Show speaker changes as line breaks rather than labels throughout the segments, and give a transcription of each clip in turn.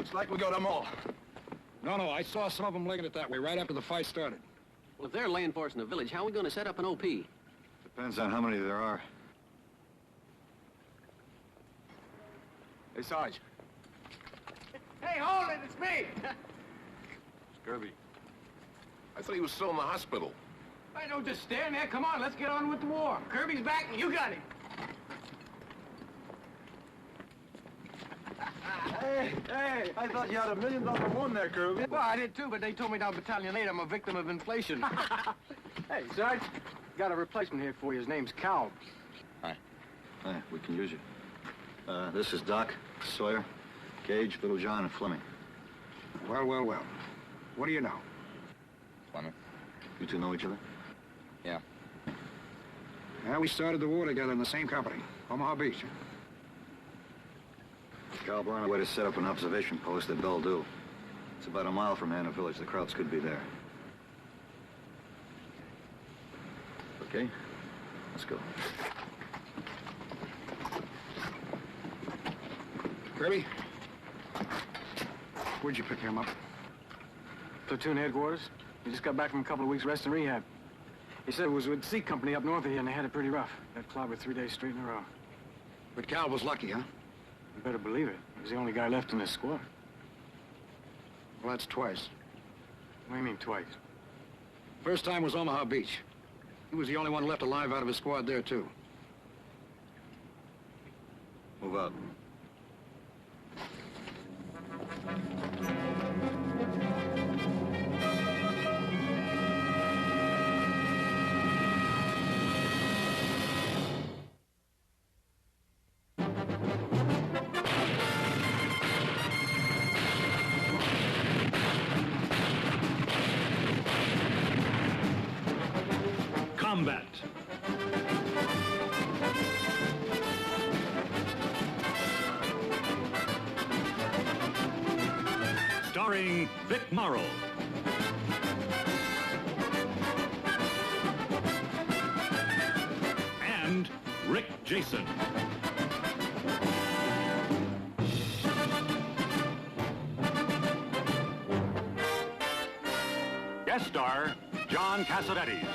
Looks like we got them all.
No, I saw some of them legging it that way right after the fight started.
Well, if they're laying for us in the village, how are we going to set up an OP?
Depends on how many there are.
Hey, Sarge.
Hey, hold it, it's me!
Kirby. I thought he was still in the hospital.
I don't just stand there. Come on, let's get on with the war. Kirby's back and you got him.
Hey, I thought you had $1 million one there, Kirby.
Well, I did too, but they told me down Battalion 8 I'm a victim of inflation. Hey, Sarge, got a replacement here for you. His name's Cal.
Hi, we can use you. This is Doc, Sawyer, Gage, Little John, and Fleming.
Well. What do you know?
Fleming. You two know each other?
Yeah.
Yeah, we started the war together in the same company, Omaha Beach.
Cal brought a way to set up an observation post at Belledoux. It's about a mile from Hannah Village. The Krauts could be there. Okay, let's go.
Kirby? Where'd you pick him up?
Platoon headquarters. He just got back from a couple of weeks rest and rehab. He said it was with the C Company up north of here, and they had it pretty rough. Got clobbered 3 days straight in a row.
But Cal was lucky, huh?
You better believe it. He was the only guy left in his squad.
Well, that's twice.
What do you mean, twice?
First time was Omaha Beach. He was the only one left alive out of his squad there, too.
Move out.
Combat. Starring Vic Morrow. And Rick Jason. Guest star, John Cassavetes.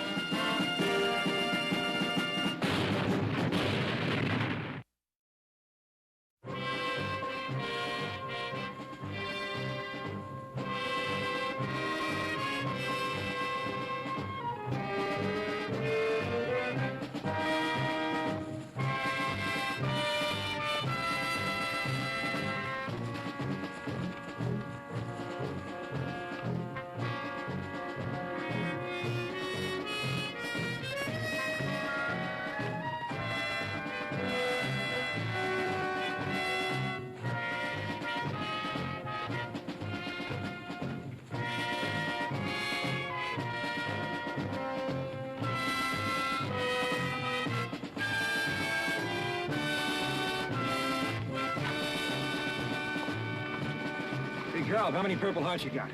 Shirl, how many Purple Hearts you got?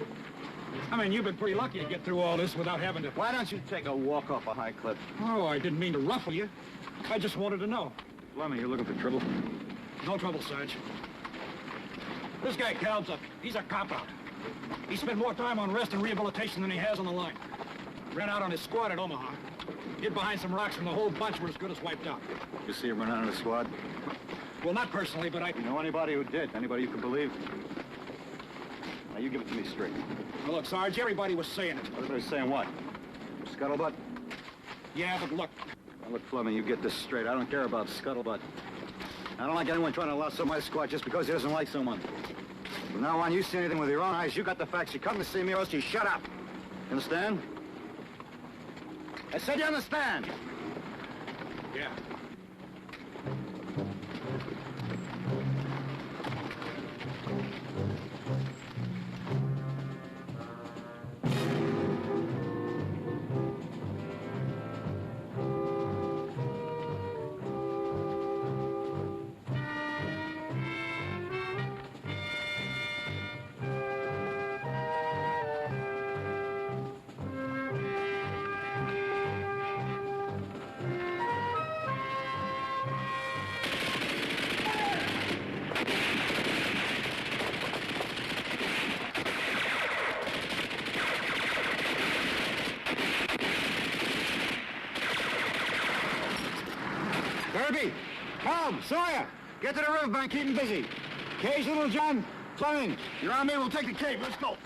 I mean, you've been pretty lucky to get through all this without having to...
Why don't you take a walk off a high cliff?
Oh, I didn't mean to ruffle you. I just wanted to know.
Fleming, you looking for trouble?
No trouble, Sarge. This guy Cal's he's a cop-out. He spent more time on rest and rehabilitation than he has on the line. Ran out on his squad at Omaha. Hid behind some rocks and the whole bunch were as good as wiped out.
You see him run out of the squad?
Well, not personally, but I...
You know anybody who did? Anybody you can believe? Now, you give it to me straight.
Well, look, Sarge, everybody was saying it.
Everybody's saying what? Scuttlebutt?
Yeah, but look...
Now, look, Fleming, you get this straight. I don't care about scuttlebutt. I don't like anyone trying to louse up my squad just because he doesn't like someone. From now on, you see anything with your own eyes, you got the facts. You come to see me or else you shut up. You understand? I said you understand.
Yeah.
Scurvy! Helm! Sawyer! Get to the riverbank, keep him busy. Cage, Little John, Fleming. You're on me, we'll take the cave. Let's go.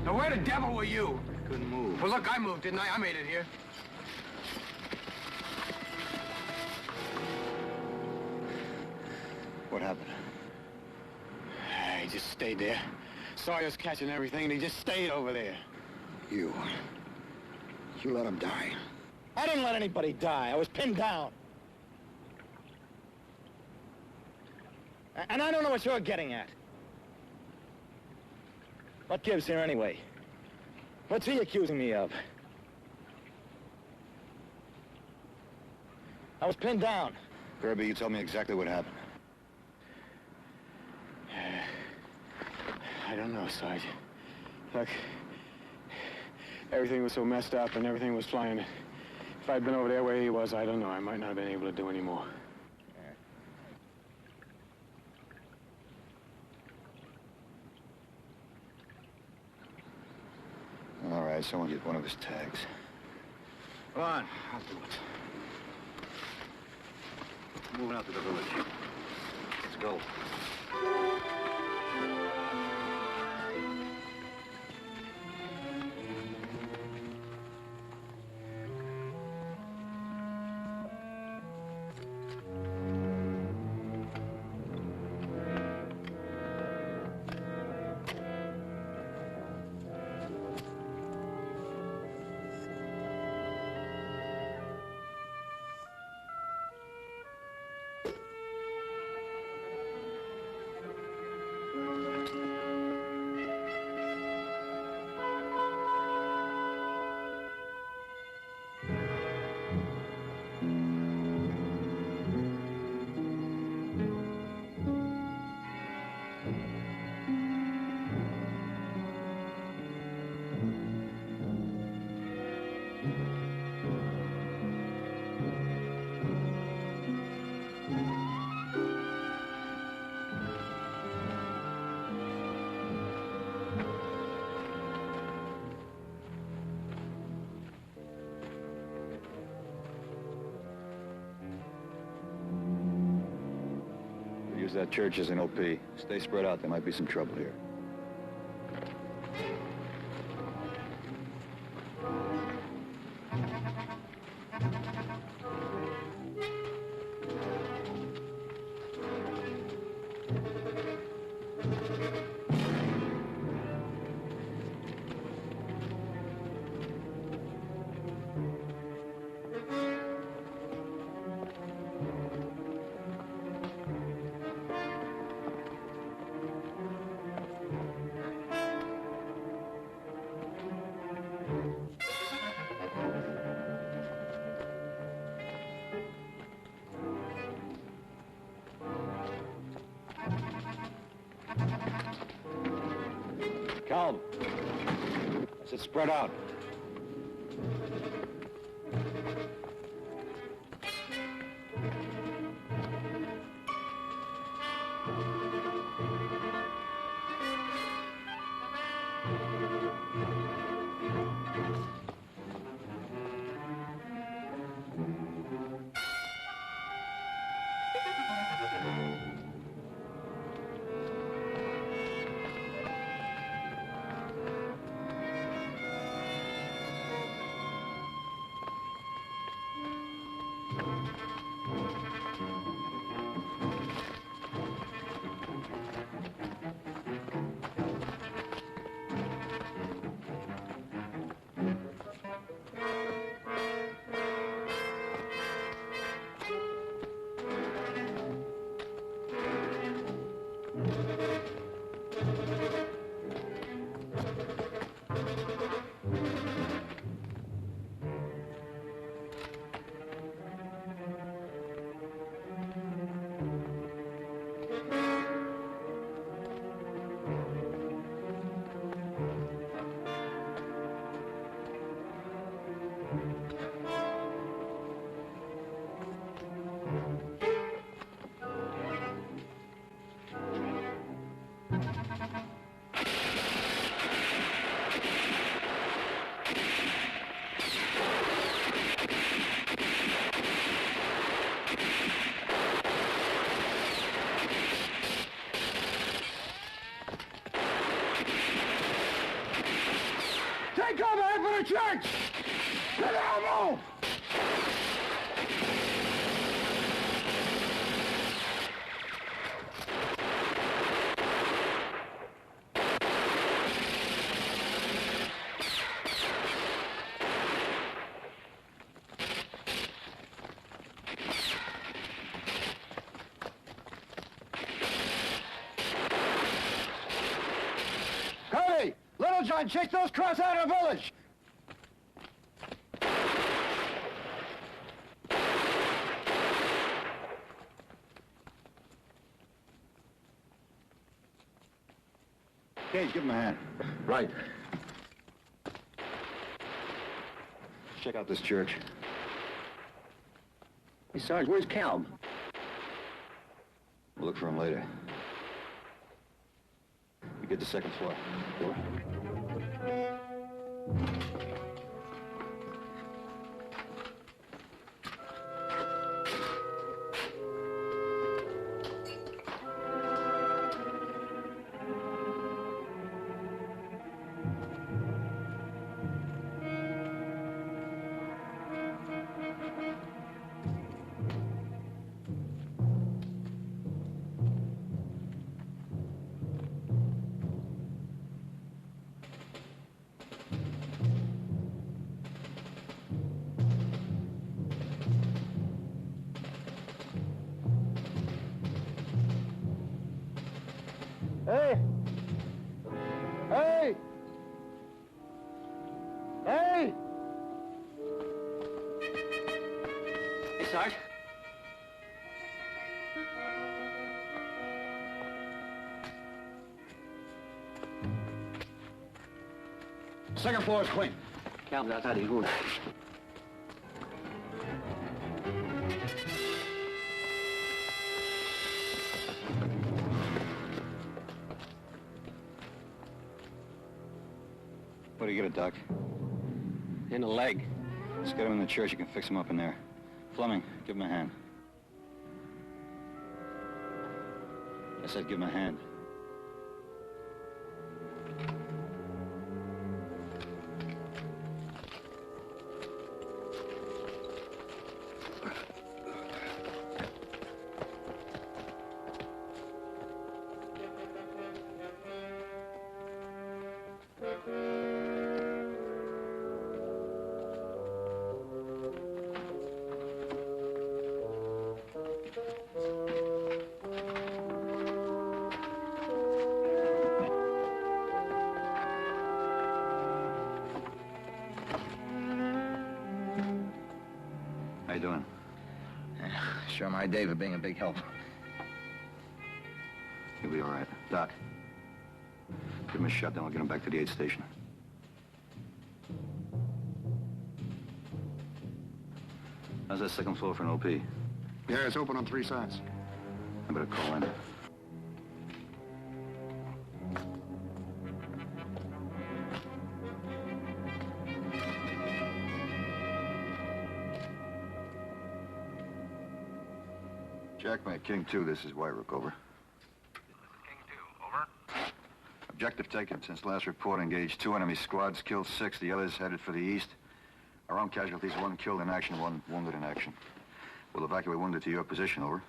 Now, where the devil were you?
Couldn't move.
Well, look, I moved, didn't I? I made it here.
What happened?
He just stayed there. Sawyer's catching everything, and he just stayed over there.
You let him die.
I didn't let anybody die. I was pinned down. And I don't know what you're getting at. What gives here anyway? What's he accusing me of? I was pinned down.
Kirby, you tell me exactly what happened.
I don't know, Sarge. Look, everything was so messed up and everything was flying. If I'd been over there where he was, I don't know. I might not have been able to do any more.
All right, someone get one of his tags. Come on. I'll do it. Moving out to the village. Let's go. Use that church as an OP. Stay spread out. There might be some trouble here.
Calm.
said spread out.
Take cover, head for the church! Get out, move!
Cody! Little John, chase those cross out of the village! Cage, give him a hand.
Right.
Check out this church.
Hey, Sarge, where's Calb?
We'll look for him later. We get the second floor. Hey! Hey! Hey!
Hey, Sarge.
Second floor is clean.
Calb's outside his room.
What do you get, Doc?
In the leg.
Let's get him in the church. You can fix him up in there. Fleming, give him a hand. I said give him a hand. How you doing?
Sure, my day for being a big help.
He'll be all right. Doc, give him a shot, then I'll get him back to the aid station. How's that second floor for an OP?
Yeah, it's open on 3 sides.
I better call in. Jackmate, King 2, this is Wyrook, over.
King 2, over.
Objective taken. Since last report, engaged 2 enemy squads, killed 6, the others headed for the east. Our own casualties, 1 killed in action, 1 wounded in action. We'll evacuate wounded to your position, over.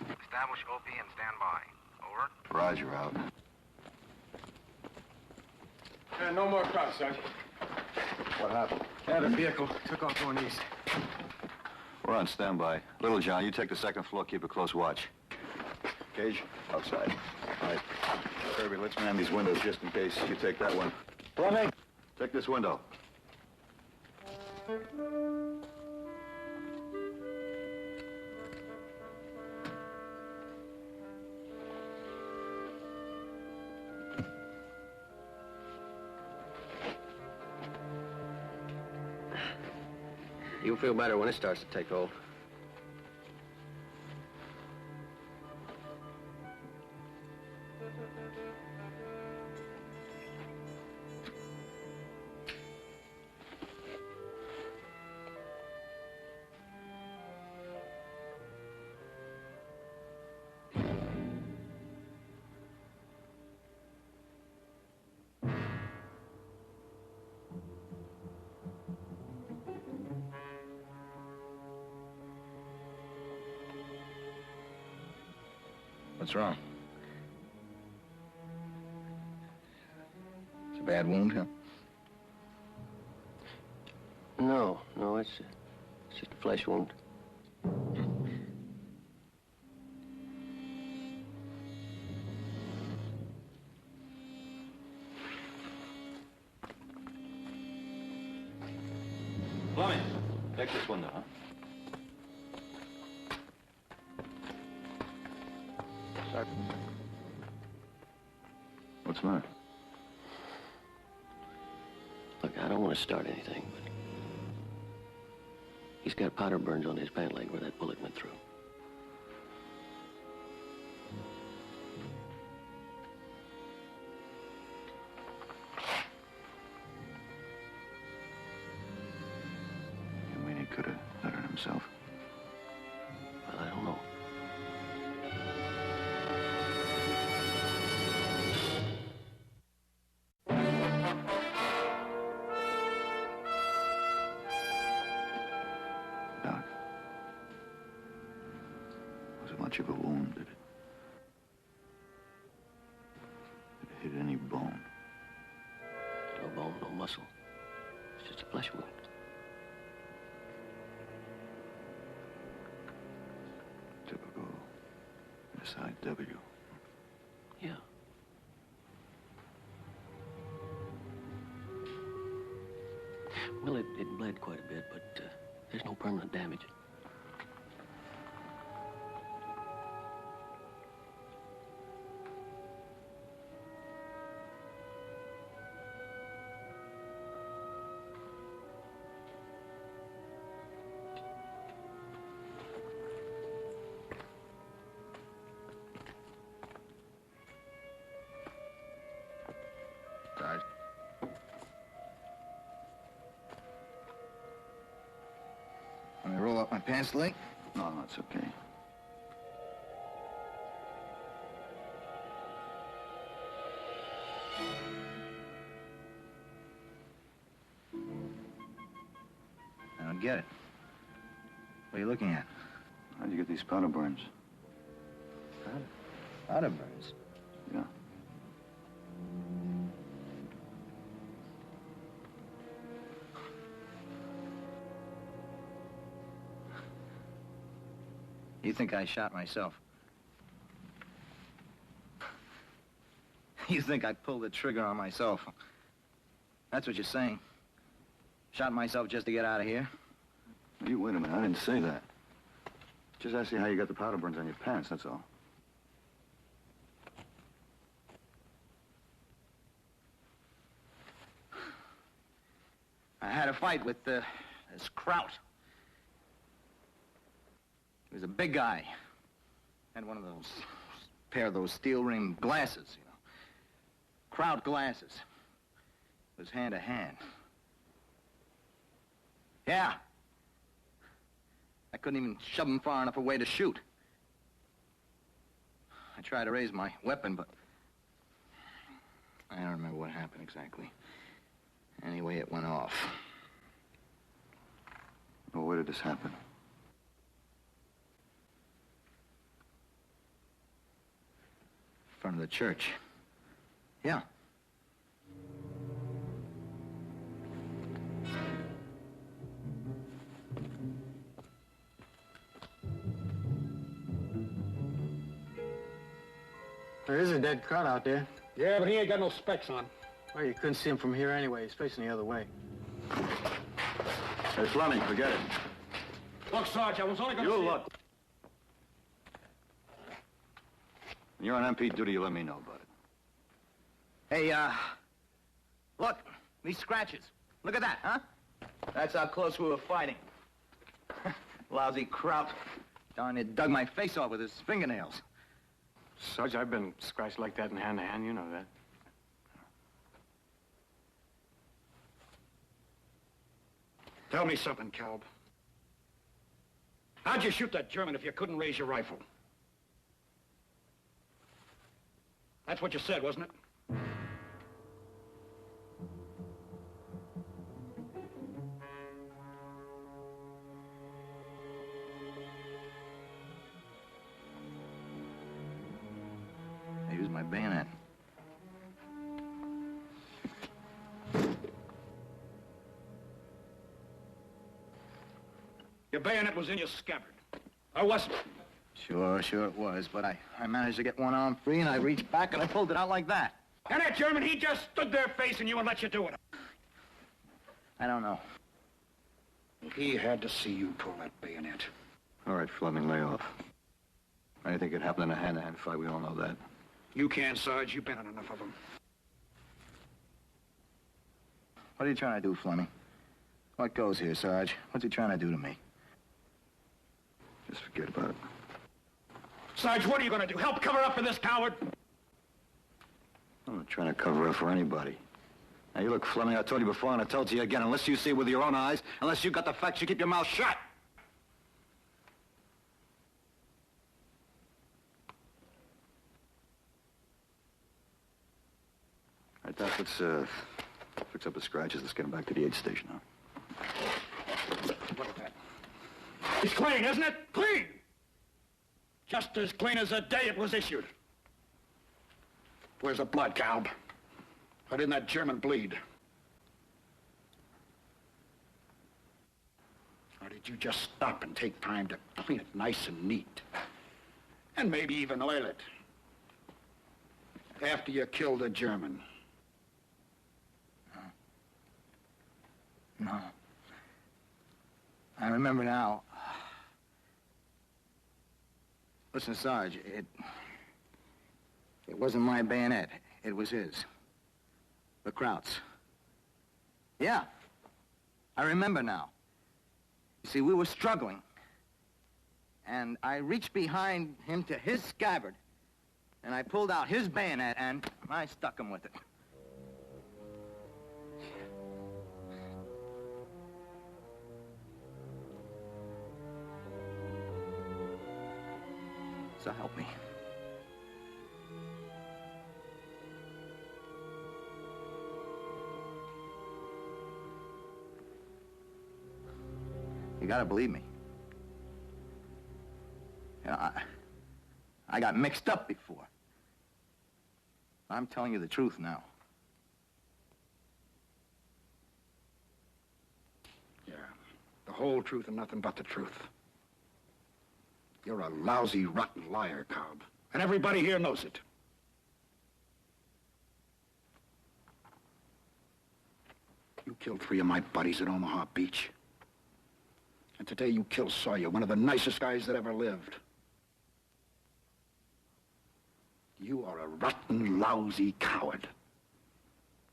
Establish OP and stand by. Over.
Roger, out.
No more cops, Sergeant.
What happened?
Yeah, the vehicle took off going east.
We're on standby. Little John, you take the second floor, keep a close watch. Cage, outside. All right. Kirby, let's man these windows just in case you take that one.
Fleming!
Take this window.
You'll feel better when it starts to take hold.
What's wrong? It's a bad wound, huh?
No, it's just a flesh wound.
Fleming, take this window, huh? What's the matter?
Look, I don't want to start anything, but he's got powder burns on his pant leg where that bullet went through.
You mean he could have let it himself?
Well, I don't know.
Doc, was it much of a wound? Did it hit any bone?
No bone, no muscle. It's just a flesh wound.
Typical S.I.W.
Yeah. Well, it bled quite a bit, but there's no permanent damage.
Sarge. Want me to roll up my pants leg? No, it's okay. I don't get it. What are you looking at? How'd you get these powder burns? Powder burns? Yeah. You think I shot myself? You think I pulled the trigger on myself? That's what you're saying? Shot myself just to get out of here? You wait a minute, I didn't say that. Just ask you how you got the powder burns on your pants, that's all. I had a fight with this Kraut. was a big guy. Had one of those, pair of those steel-rimmed glasses, you know. Crowd glasses. It was hand to hand. Yeah. I couldn't even shove him far enough away to shoot. I tried to raise my weapon, but I don't remember what happened exactly. Anyway, it went off. Well, where did this happen? In front of the church. Yeah.
There is a dead crowd out there.
Yeah, but he ain't got no specs on.
Well, you couldn't see him from here anyway. He's facing the other way.
Hey, Fleming, forget it.
Look, Sarge, I was only gonna
You
see
look. When you're on MP duty, you let me know about it. Hey, look, these scratches. Look at that, huh? That's how close we were fighting. Lousy Kraut. Darn it, dug my face off with his fingernails.
Sarge, I've been scratched like that in hand-to-hand. You know that.
Tell me something, Calb. How'd you shoot that German if you couldn't raise your rifle? That's what you said, wasn't it?
I used my bayonet.
Your bayonet was in your scabbard. Or wasn't it?
Sure it was, but I managed to get one arm free, and I reached back and I pulled it out like that.
And that German, he just stood there facing you and let you do it.
I don't know.
He had to see you pull that bayonet.
All right, Fleming, lay off. Anything could happen in a hand-to-hand fight, we all know that.
You can, Sarge. You've been in enough of them.
What are you trying to do, Fleming? What goes here, Sarge? What's he trying to do to me? Just forget about it.
Sarge, what are you going to do? Help cover up for this coward?
I'm not trying to cover up for anybody. Now, you look, Fleming, I told you before, and I told you again, unless you see it with your own eyes, unless you got the facts, you keep your mouth shut. All right, Doc, let's, fix up the scratches. Let's get him back to the aid station now.
Look at that. It's clean, isn't it? Clean! Just as clean as the day it was issued. Where's the blood, Calb? Why didn't that German bleed? Or did you just stop and take time to clean it nice and neat? And maybe even oil it. After you killed the German.
No. I remember now. Listen, Sarge, it wasn't my bayonet. It was his. The Kraut's. Yeah. I remember now. You see, we were struggling. And I reached behind him to his scabbard. And I pulled out his bayonet and I stuck him with it. So help me. You gotta believe me. You know, I got mixed up before. I'm telling you the truth now.
Yeah, the whole truth and nothing but the truth. You're a lousy, rotten liar, Cobb. And everybody here knows it. You killed 3 of my buddies at Omaha Beach. And today you killed Sawyer, one of the nicest guys that ever lived. You are a rotten, lousy coward.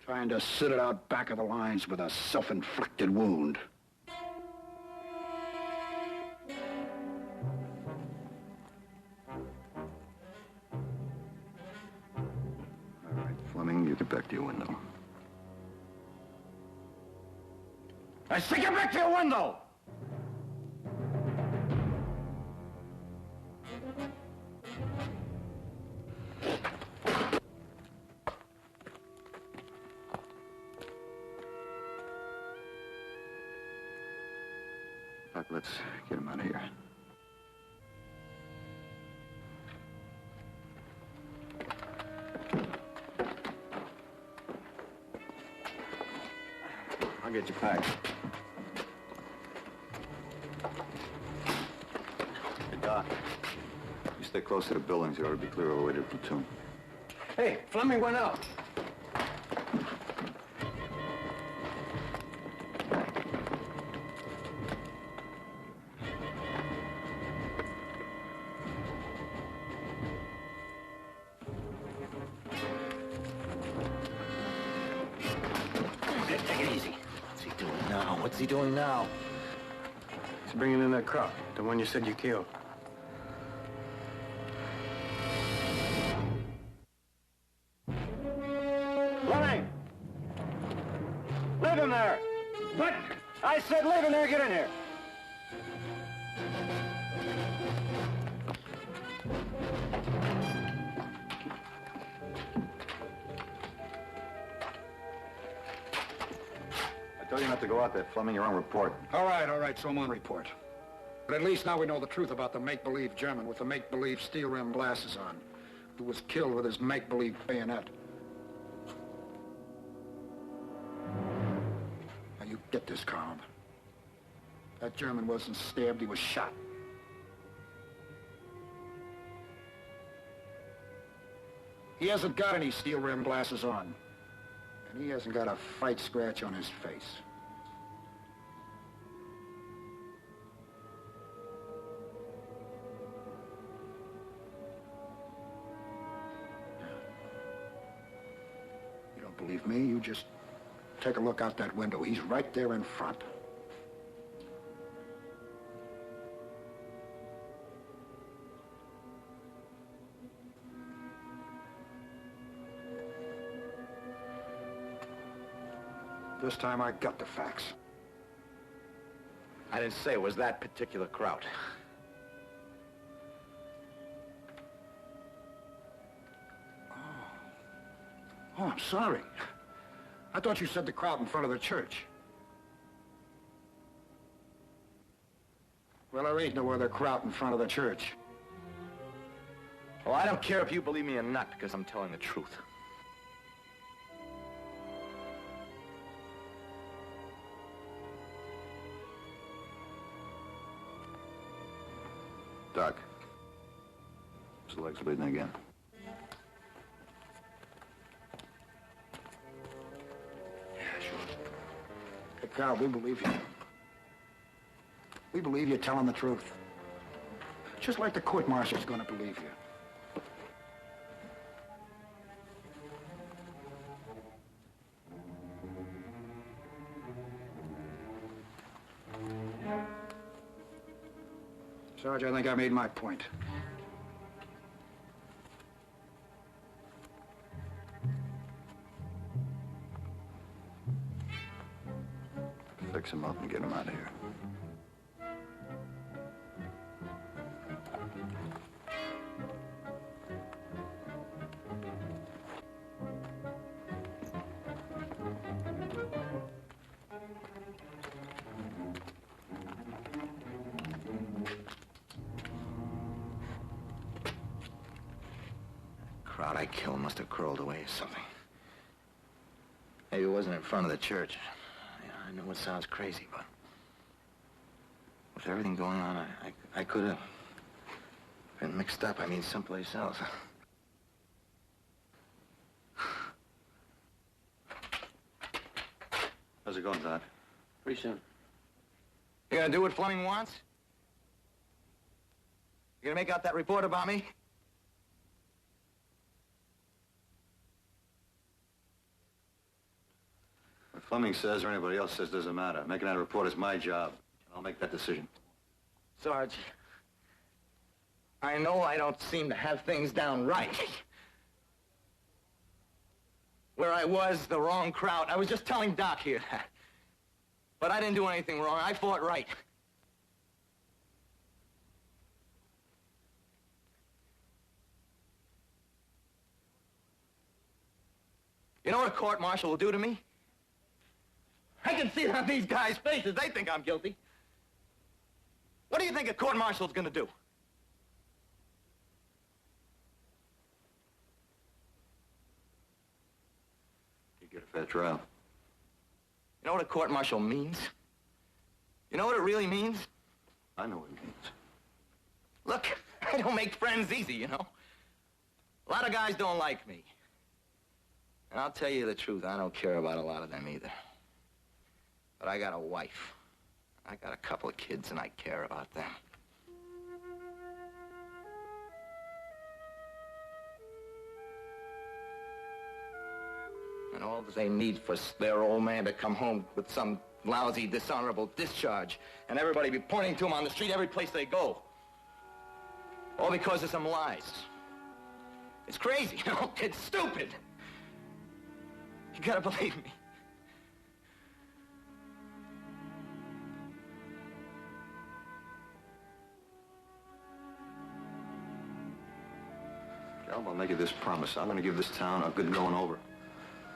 Trying to sit it out back of the lines with a self-inflicted wound.
you get back to your window.
I say get back to your window!
Doc, let's get him out of here.
I'll get you packed.
Hey, Doc. You stay close to the buildings. You ought to be clear all the way to the platoon.
Hey, Fleming went out.
Take it easy. What's he doing now? What's he doing now?
He's bringing in that crop, the one you said you killed.
Fleming! Leave him there! What? I said leave him there. Get in here. I told you not to go out there, Fleming. You're on report.
All right, so I'm on report. But at least now we know the truth about the make-believe German with the make-believe steel-rimmed glasses on, who was killed with his make-believe bayonet. Now you get this, Colin. That German wasn't stabbed, he was shot. He hasn't got any steel-rimmed glasses on. And he hasn't got a fight scratch on his face. You don't believe me? You just take a look out that window. He's right there in front. This time I got the facts.
I didn't say it was that particular crowd.
Oh, I'm sorry. I thought you said the crowd in front of the church. Well, there ain't no other crowd in front of the church.
Well, I don't care if you believe me or not, because I'm telling the truth.
Doc. His leg's bleeding again.
Yeah, sure. Hey, Carl, we believe you. We believe you're telling the truth. Just like the court-martial's gonna believe you. Sarge, I think I made my point.
Fix him up and get him out of here.
Crowd I killed must have crawled away or something. Maybe it wasn't in front of the church. Yeah, I know it sounds crazy, but with everything going on, I could have been mixed up. I mean, someplace else.
How's it going, Doc?
Pretty soon.
You gonna do what Fleming wants? You gonna make out that report about me?
What Fleming says or anybody else says doesn't matter. Making that report is my job. And I'll make that decision.
Sarge, I know I don't seem to have things down right. where I was, the wrong crowd. I was just telling Doc here that. But I didn't do anything wrong. I fought right. You know what a court-martial will do to me? I can see it on these guys' faces. They think I'm guilty. What do you think a court-martial's gonna do?
You get a fair trial.
You know what a court-martial means? You know what it really means?
I know what it means.
Look, I don't make friends easy, you know. A lot of guys don't like me. And I'll tell you the truth, I don't care about a lot of them either. But I got a wife. I got a couple of kids, and I care about them. And all that they need for their old man to come home with some lousy, dishonorable discharge, and everybody be pointing to him on the street every place they go. All because of some lies. It's crazy, you know? It's stupid. You gotta believe me.
Jalbert, I'll make you this promise. I'm gonna give this town a good going over.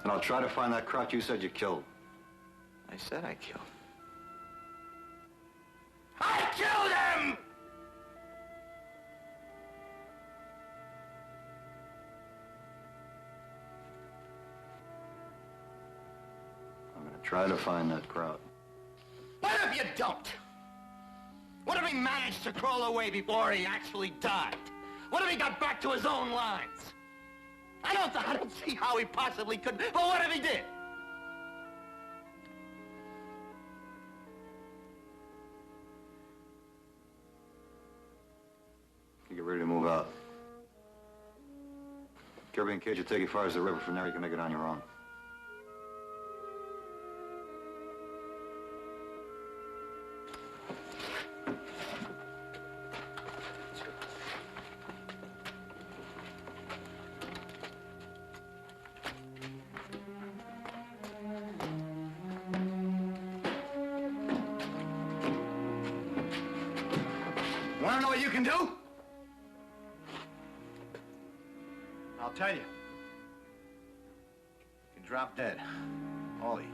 And I'll try to find that crowd you said you killed.
I said I killed. I killed him!
I'm gonna try to find that crowd.
What if you don't? What if he managed to crawl away before he actually died? What if he got back to his own lines? I don't see how he possibly could, but what if he did?
You get ready to move out. Kirby and Cage will take you as far as the river. From there, you can make it on your own.
Want to know what you can do?
I'll tell you. You can drop dead. All of you.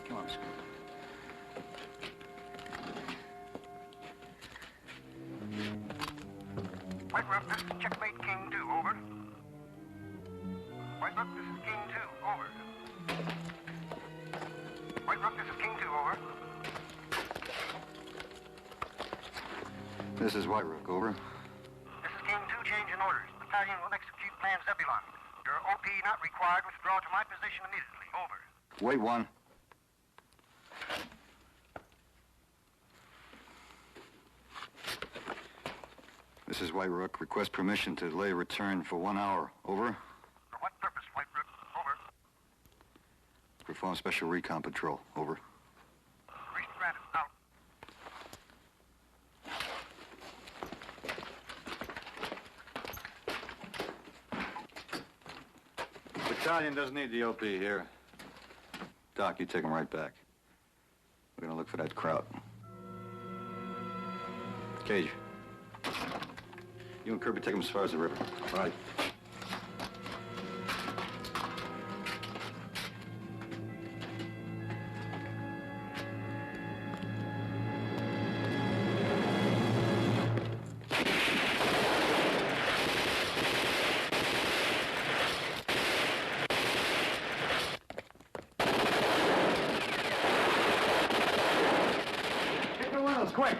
Come on, Scoop.
White Rook, this is Checkmate King 2, over. White Rook, this is King 2, over. White Rook, this is King 2, over.
This is White Rook, over.
This is King 2, change in orders. Battalion will execute Plan Zebulon. Your OP not required. Withdraw to my position immediately, over.
Wait, one. This is White Rook. Request permission to delay return for 1 hour. Over.
For what purpose, White Rook? Over.
Perform special recon patrol. Over.
Reached granted. Out.
Battalion doesn't need the OP here. Doc, you take him right back. We're gonna look for that crowd. Cage. You and Kirby take him as far as the river. All right.
Get the windows, quick!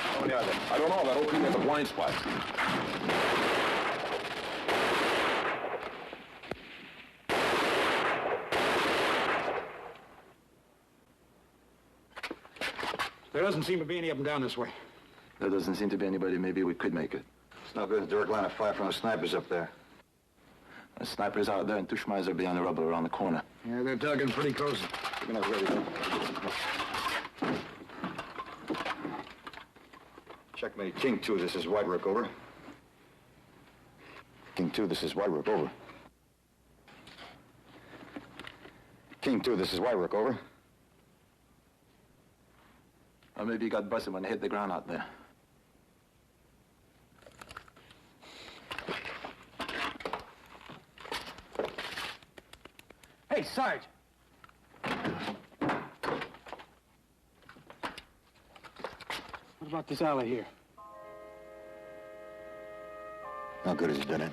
How many are there? I don't know. That opening has a blind spot.
There doesn't seem to be any of them down this way.
There doesn't seem to be anybody. Maybe we could make it. It's no good. Direct line of fire from the snipers up there.
The sniper's out there, and two Schmeisers are behind the rubble around the corner.
Yeah, they're tugging pretty close.
We're gonna have ready.
Checkmate. King 2, this is White Rook, over. King 2, this is White Rook, over. King 2, this is White Rook, over.
Or maybe you got busted when they hit the ground out there.
Hey, Sarge! What about this alley here?
How good has it done it?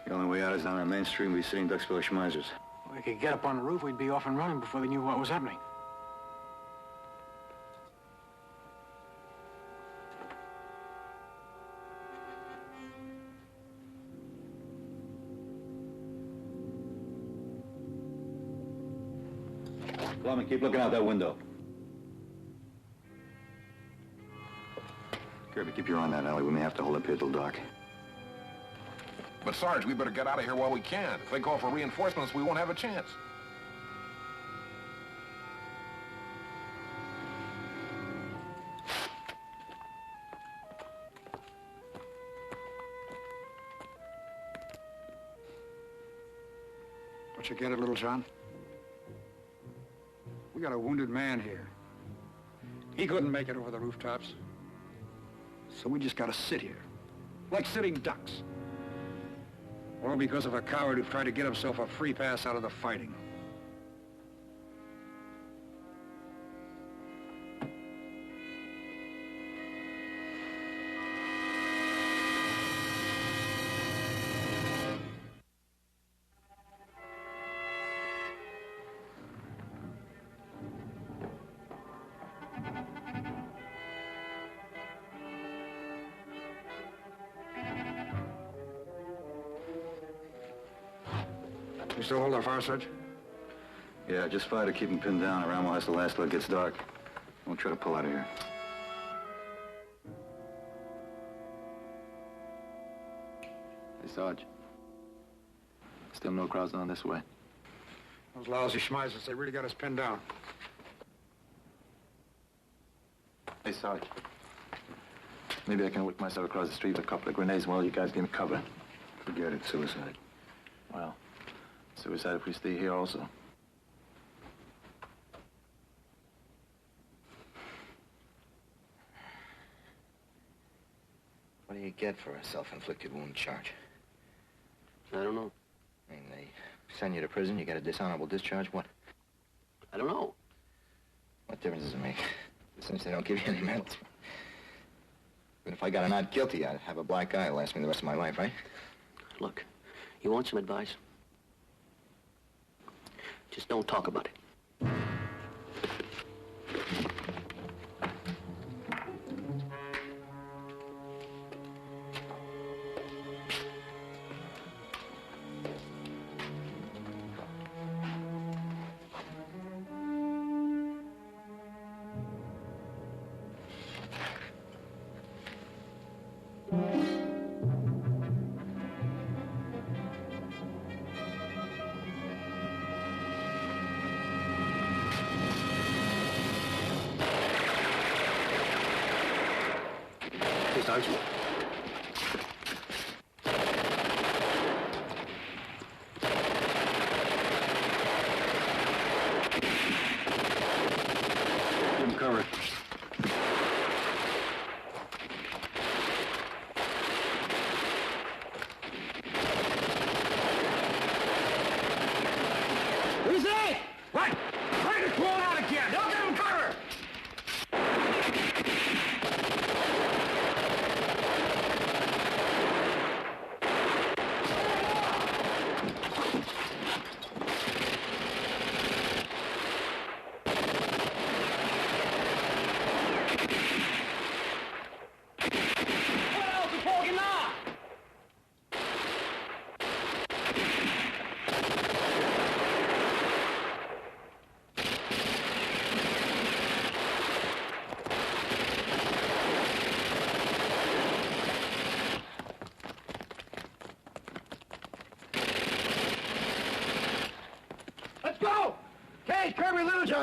The only way out is down our main street. We'll be sitting ducks full of Schmeisers.
We could get up on the roof, we'd be off and running before they knew what was happening.
Plumman, keep looking out that window. Kirby, keep your eye on that alley. We may have to hold up here till dark.
But, Sarge, we better get out of here while we can. If they call for reinforcements, we won't have a chance.
Don't you get it, Little John? We got a wounded man here. He couldn't make it over the rooftops. So we just gotta sit here, like sitting ducks. All because of a coward who tried to get himself a free pass out of the fighting. You still hold our fire, Sarge?
Yeah, just fire to keep him pinned down around while the last till it gets dark. We'll try to pull out of here.
Hey, Sarge. Still no crowds down this way.
Those lousy Schmeisers, they really got us pinned down.
Hey, Sarge. Maybe I can whip myself across the street with a couple of grenades while you guys give me cover.
Forget it, suicide.
Well, suicide if we stay here also.
What do you get for a self-inflicted wound charge?
I don't know.
I mean, they send you to prison, you get a dishonorable discharge, what?
I don't know.
What difference does it make? Since they don't give you any medals. But if I got a not guilty, I'd have a black eye last me the rest of my life, right?
Look, you want some advice? Just don't talk about it. Sarge.
Give him cover.
Who's that? What? Trying to pull out again. Don't give him cover!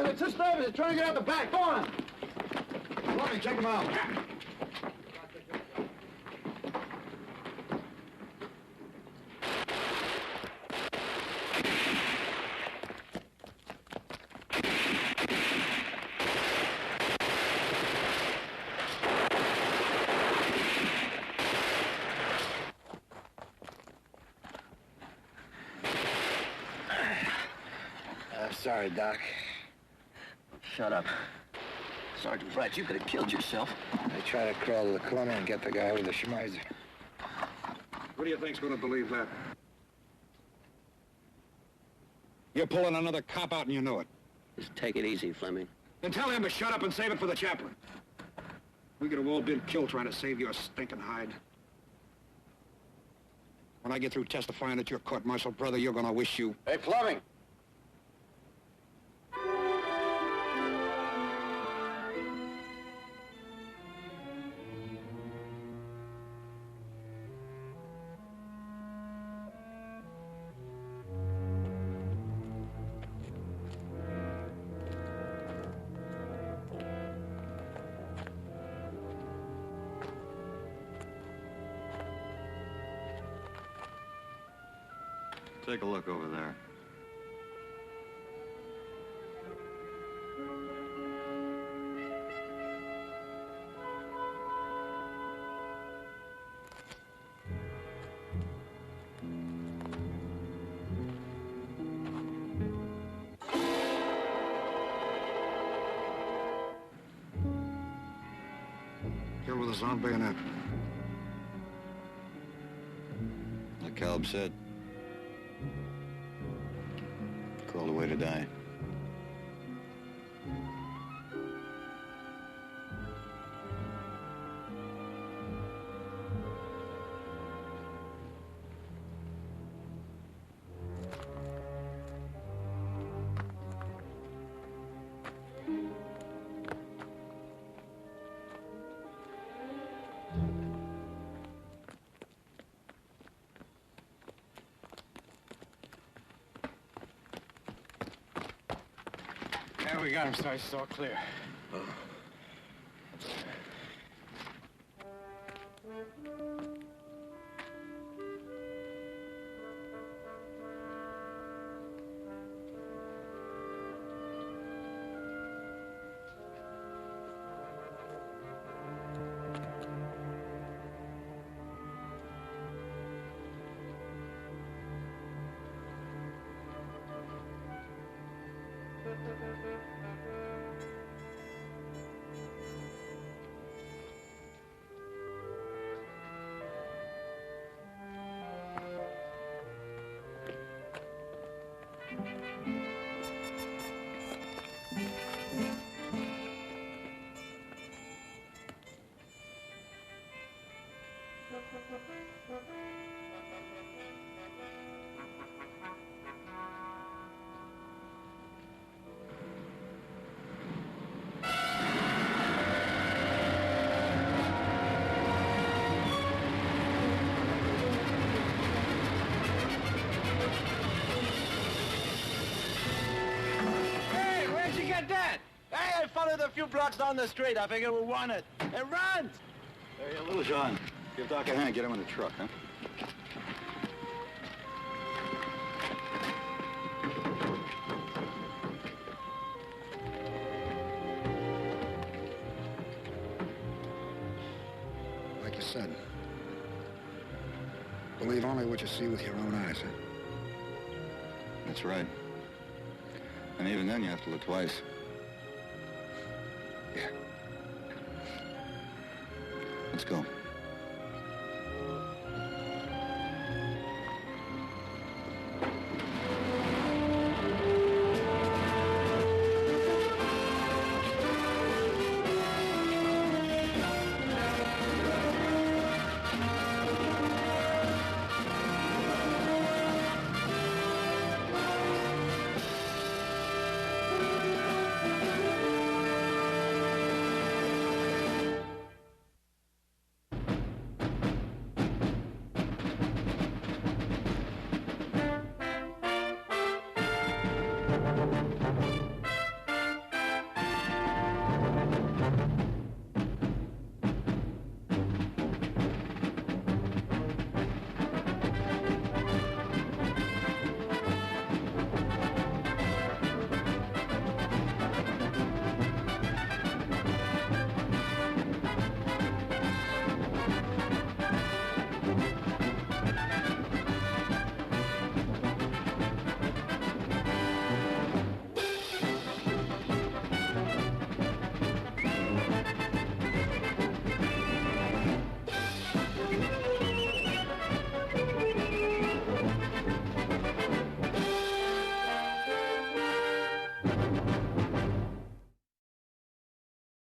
on, they're too stubborn. They're trying to get out the back. Go on. Come on, check them out. Sorry, Doc.
Shut up. Sergeant Pratt, you could have killed yourself.
I try to crawl to the corner and get the guy with the schmeiser.
Who do you think's going to believe that? You're pulling another cop out and you know it.
Just take it easy, Fleming.
Then tell him to shut up and save it for the chaplain. We could have all been killed trying to save your stinking hide. When I get through testifying at your court-martial, brother, you're going to wish you...
Hey, Fleming!
Take a look over there.
Killed with his own bayonet.
Like Caleb said. Crawled away to die.
Yeah, we got him, Sarge. It's all clear.
A few blocks down the street. I figured we won it. It runs!
Hey, little John. Give Doc a hand. Get him in the truck, huh?
Like you said, believe only what you see with your own eyes, huh?
That's right. And even then, you have to look twice.
Yeah.
Let's go.
Hendryx.